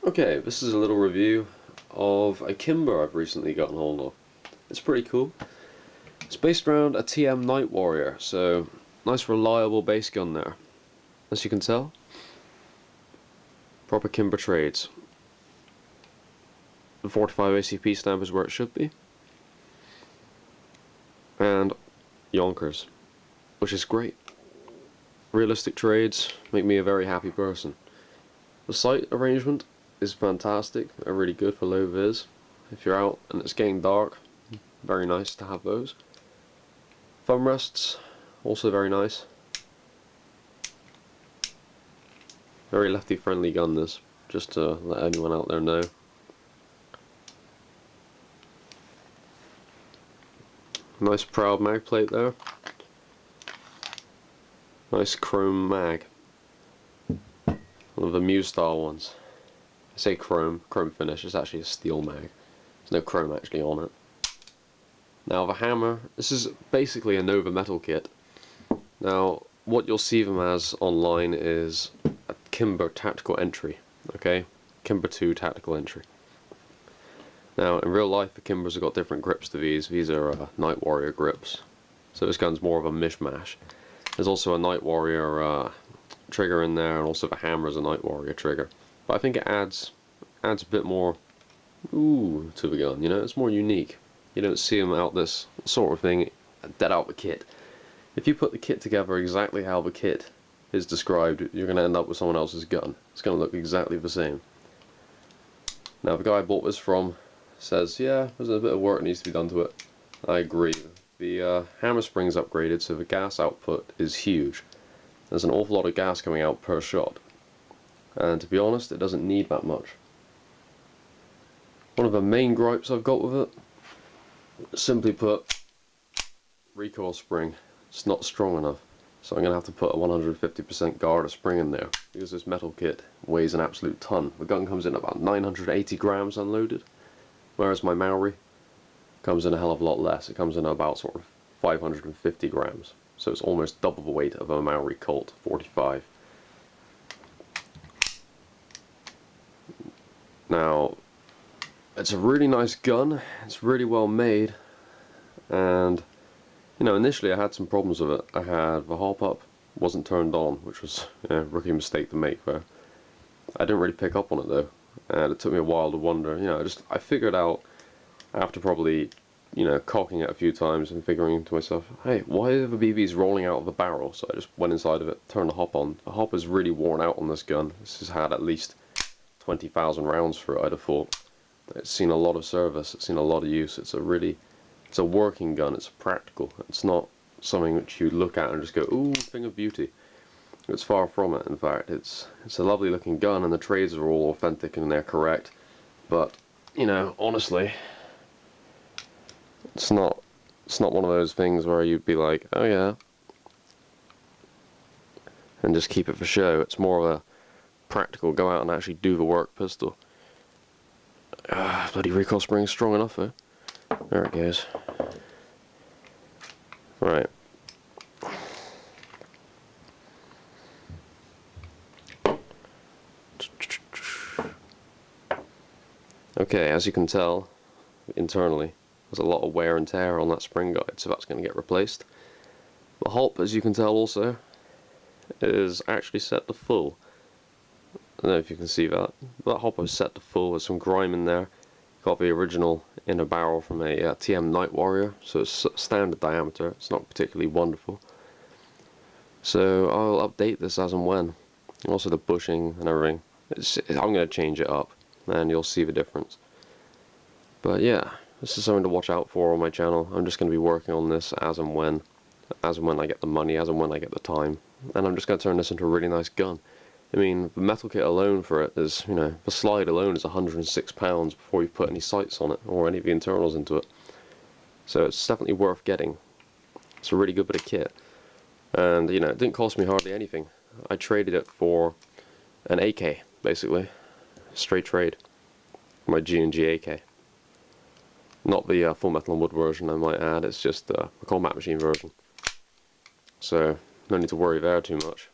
Okay, this is a little review of a Kimber I've recently gotten hold of. It's pretty cool. It's based around a TM Night Warrior, so nice reliable base gun there. As you can tell, proper Kimber trades. The 45 ACP stamp is where it should be. And yonkers, which is great. Realistic trades make me a very happy person. The sight arrangement is fantastic. They're really good for low vis. If you're out and it's getting dark, very nice to have those. Thumb rests, also very nice. Very lefty friendly gun this, just to let anyone out there know. Nice proud mag plate there. Nice chrome mag. One of the Muse style ones. I say chrome finish, it's actually a steel mag. There's no chrome actually on it. Now the hammer, this is basically a Nova metal kit. Now what you'll see them as online is a Kimber tactical entry, okay? Kimber 2 tactical entry. Now in real life the Kimbers have got different grips to these. These are Night Warrior grips. So this gun's more of a mishmash. There's also a Night Warrior trigger in there, and also the hammer is a Night Warrior trigger. But I think it adds a bit more ooh to the gun, you know, it's more unique. You don't see them out this sort of thing dead out the kit. If you put the kit together exactly how the kit is described, you're going to end up with someone else's gun. It's going to look exactly the same. Now the guy I bought this from says, yeah, there's a bit of work needs to be done to it. I agree. The hammer spring's upgraded, so the gas output is huge. There's an awful lot of gas coming out per shot. And to be honest, it doesn't need that much. One of the main gripes I've got with it, simply put, recoil spring. It's not strong enough. So I'm going to have to put a 150% Garda spring in there, because this metal kit weighs an absolute ton. The gun comes in about 980 grams unloaded, whereas my Maori comes in a hell of a lot less. It comes in about sort of 550 grams. So it's almost double the weight of a Maori Colt 45. Now, it's a really nice gun, it's really well made, and you know, initially I had some problems with it. I had the hop up wasn't turned on, which was a rookie mistake to make there. I didn't really pick up on it though, and it took me a while to wonder, you know, I figured out after probably, you know, cocking it a few times and figuring to myself, hey, why are the BBs rolling out of the barrel? So I just went inside of it, turned the hop on. The hop is really worn out on this gun. This has had at least 20,000 rounds for it, I'd have thought. It's seen a lot of service, it's seen a lot of use. It's a working gun, it's practical. It's not something which you look at and just go, ooh, thing of beauty. It's far from it, in fact. It's a lovely looking gun, and the trades are all authentic and they're correct. But, you know, honestly, it's not one of those things where you'd be like, oh yeah, and just keep it for show. It's more of a practical, go out and actually do the work pistol. Bloody recoil spring strong enough though. There it goes. Right. Okay, as you can tell, internally, there's a lot of wear and tear on that spring guide, so that's going to get replaced. The hop, as you can tell also, is actually set to full. I don't know if you can see that. That hopper is set to full with some grime in there. Got the original inner barrel from a TM Night Warrior, so it's standard diameter. It's not particularly wonderful. So I'll update this as and when. Also the bushing and everything. I'm going to change it up, and you'll see the difference. But yeah, this is something to watch out for on my channel. I'm just going to be working on this as and when I get the money, as and when I get the time. And I'm just going to turn this into a really nice gun. I mean, the metal kit alone for it is, you know, the slide alone is £106 before you put any sights on it or any of the internals into it. So it's definitely worth getting. It's a really good bit of kit. And, you know, it didn't cost me hardly anything. I traded it for an AK, basically. Straight trade. My G&G AK. Not the full metal and wood version, I might add. It's just the combat machine version. So, no need to worry there too much.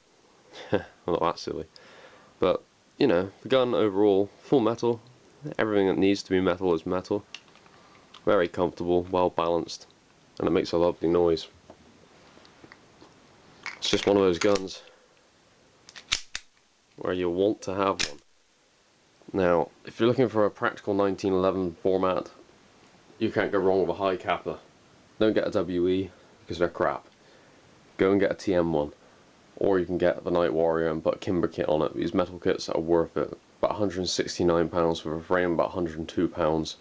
I'm not that silly. But, you know, the gun overall, full metal. Everything that needs to be metal is metal. Very comfortable, well balanced, and it makes a lovely noise. It's just one of those guns where you want to have one. Now, if you're looking for a practical 1911 format, you can't go wrong with a high capper. Don't get a WE because they're crap. Go and get a TM1, or you can get the Night Warrior and put a Kimber kit on it. These metal kits are worth it. About £169 for the frame, about £102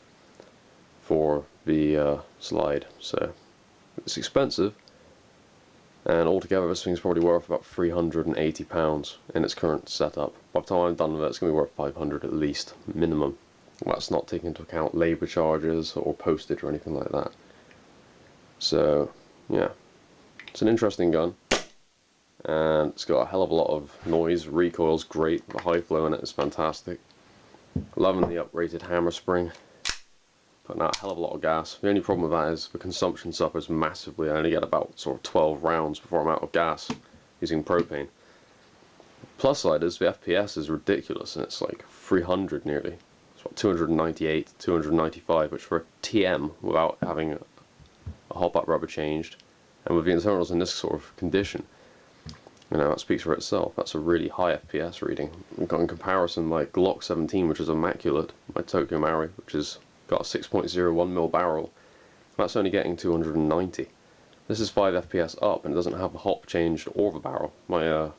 for the slide. So it's expensive, and altogether this thing's probably worth about £380 in its current setup. By the time I'm done with it, it's going to be worth £500 at least, minimum. That's not taking into account labour charges or postage or anything like that. So yeah, it's an interesting gun, and it's got a hell of a lot of noise. Recoil's great, the high flow in it is fantastic. Loving the uprated hammer spring, putting out a hell of a lot of gas. The only problem with that is the consumption suffers massively. I only get about sort of 12 rounds before I'm out of gas using propane. Plus side is the FPS is ridiculous, and it's like 300 nearly. It's what, 298, 295, which for a TM without having a hot butt rubber changed, and with the internals in this sort of condition, you know, that speaks for itself. That's a really high FPS reading. We've got in comparison my Glock 17, which is immaculate, my Tokyo Maori, which has got a 6.01mm barrel. That's only getting 290. This is 5 FPS up, and it doesn't have the hop changed or the barrel. My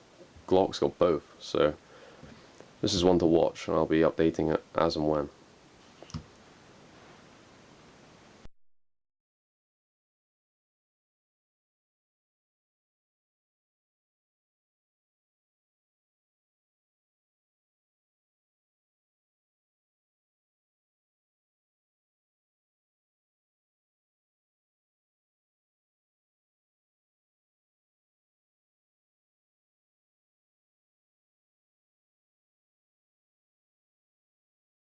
Glock's got both, so this is one to watch, and I'll be updating it as and when.